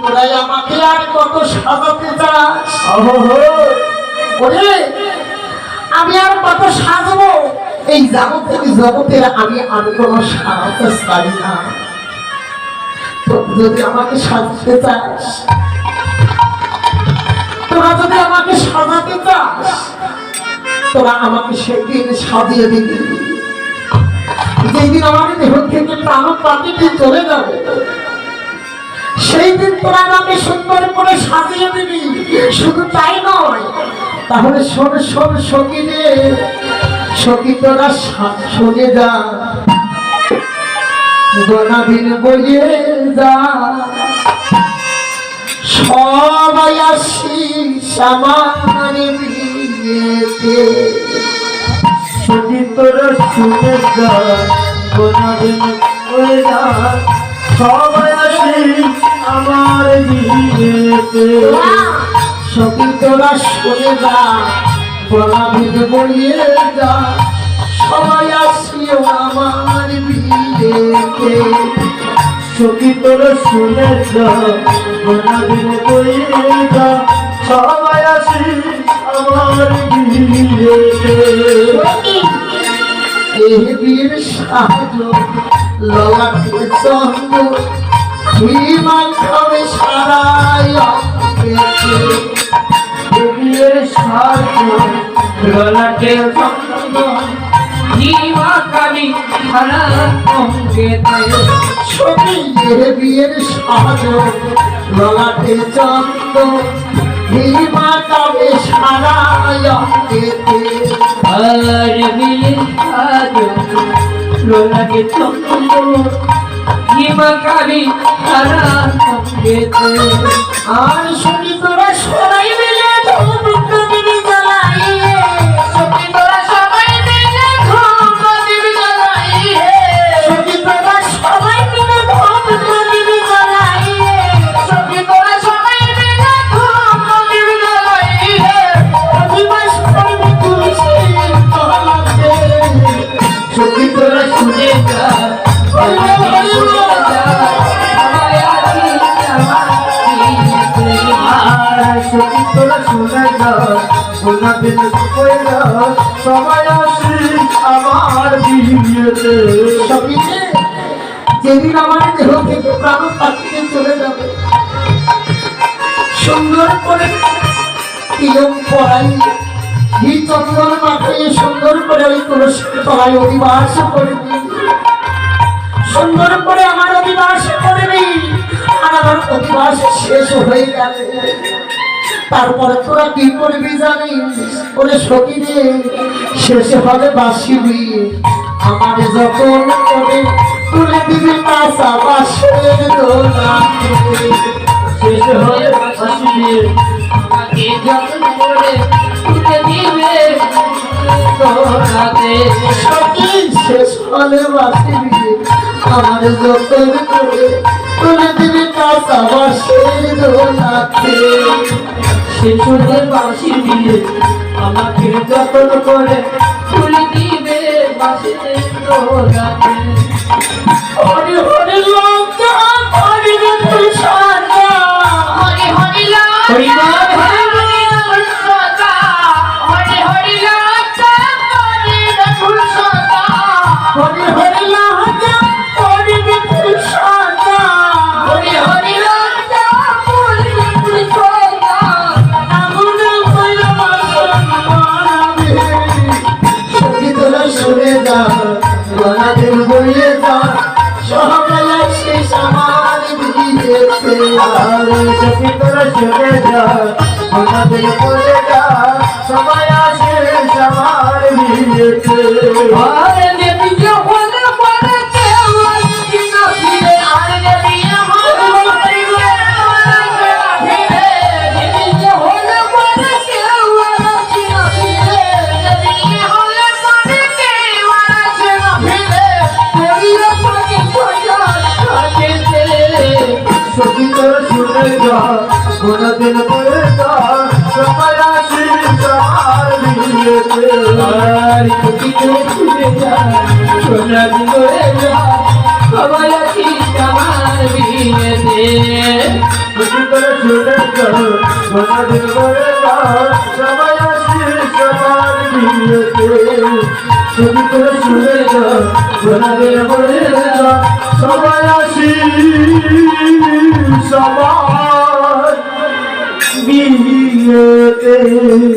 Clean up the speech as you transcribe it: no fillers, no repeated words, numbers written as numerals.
তোরাই আমাকে আর কত সাজাতে চাস? ওরে আমি আর কত সাজবো? এই জগতের আমি কোনো সাজাতে চাই না। যদি আমাকে সাজাতে চাস, তোরা যদি আমাকে সাজাতে চাস, তোরা আমাকে সেদিন সাজিয়ে দিবি যেদিন আমার দেহ থেকে প্রাণ পাখিটি চলে যাবে। সেই দিন তোরা আমাকে সুন্দর করে সাজিয়ে দিবি। শুধু তাই নয়, তাহলে শোন শোন সখী রে, সখী তোরা শুনে যা, গোনাবিন বইয়ে যা, সবাই আসিস আমার বিয়েতে। সখী তোরা শুনে যা, গোনাবিন বইয়ে যা, সবাই আসিস আমার বিয়েতে। সখী তোরা শুনে যা, গোনাবিন বইয়ে যা, সবাই আসিও আমার বিয়েতে। সখী তোরা শুনে যা, গোনাবিন বইয়ে যা, সবাই আসিস আমার বিয়েতে। এই বীর সাহায্য ললাটে চন্দ্র হিমাল খাবে সারাই অঙ্কেতে। বিয়ের সাহায্য ললাটে চন্দ্র হিমা কালি সারা অঙ্কেতে। সখী এ বীর সাহায্য ললাটে চন্দ্র হিমা খাবে সারাই অঙ্কেতে। আর বিয়ের সাহায্য ললাটে চন্দ্র হিমা কালি সারা অঙ্কেতে। আর সখী তোরা সবাই মিলে ধূপ প্রদীপ জ্বালাইয়ে, সখী তোরা সবাই মিলে ধূপ প্রদীপ জ্বালাইয়ে, সখী তোরা সবাই মিলে ধূপ প্রদীপ জ্বালাইয়ে, সখী তোরা সবাই মিলে ধূপ প্রদীপ জ্বালাইয়ে। অধিবাস করবি তুলসীর তলাতে। সখী তোরা শুনে যা, সখী তোরা শুনে যা, গোনাবিন বইয়ে যা, সবাই আসিস আমার বিয়েতে। সখী রে, যেদিন আমার দেহ থেকে প্রাণ পাখিতে চলে যাবে, সুন্দর করে তিলক পরাই, ঘি চন্দন মাখিয়ে সুন্দর করে ওই তুলসীর তলায় অধিবাস করবি। সুন্দর করে আমার অধিবাস করবি। আর আমার অধিবাস শেষ হয়ে গেলে তারপরে তোরা কি করবি জানিস? ওরে সখী রে, শেষে হবে বাসিবি আমার যতন করে তুলে দিবি কাঁচা বাঁশের দোলাতে। শেষ হয়ে আসিবে আমাকে যতন করে তুলে দিবে তোরাতে। সখী শেষ হলে বাসিবি আমার যতন করে তুলে দিবি কাঁচা বাঁশের দোলাতে। শেষ হয়ে বাঁশি দিয়ে আমাকে যতন করে তুলে দিবে বাঁশিতে তোরাতে। হরি হরি লঙ্কা হরি রে তুই সাজা, হরি হরি লঙ্কা হরি বল হরি তুই সাজা, হরি হরি লঙ্কা হরি রে তুই সাজা, হরি হরি লঙ্কা হরি রে তুই সাজা, হরি হরি লঙ্কা হরি রে তুই সাজা। আগুনে কইলা বাসন মারাবে। সখী তোরা শুনে যা, গোনাবিন বইয়ে যা, সবাই আসিস আমার বিয়েতে। আর সখী তোরা শুনে যা, গোনাবিন বইয়ে যা, সবাই আসিস আমার বিয়েতে। আর দেবী যখন বলে কেউ আসি না ফিরে, আর যদি আমার ফিরে দেবী যখন বলে কেউ আসি না ফিরে, যদি হলে মনে কেউ আসে না ফিরে, করিয়া পাখি খোঁজা থাকিতে। সখী তোরা শুনে যা, গোনাবিন বইয়ে যা, সবাই আসিস আমার বিয়েতে। আর সখী তোরা শুনে যা, গোনাবিন বইয়ে যা, সবাই আসিস আমার বিয়েতে। যদি তোরা শুনে যাও কোনদিন বলে যা সবাই আসিস আমার বিয়েতে যদি তোরা শুনে যাও কোনদিন বলে যা সবাই আসিস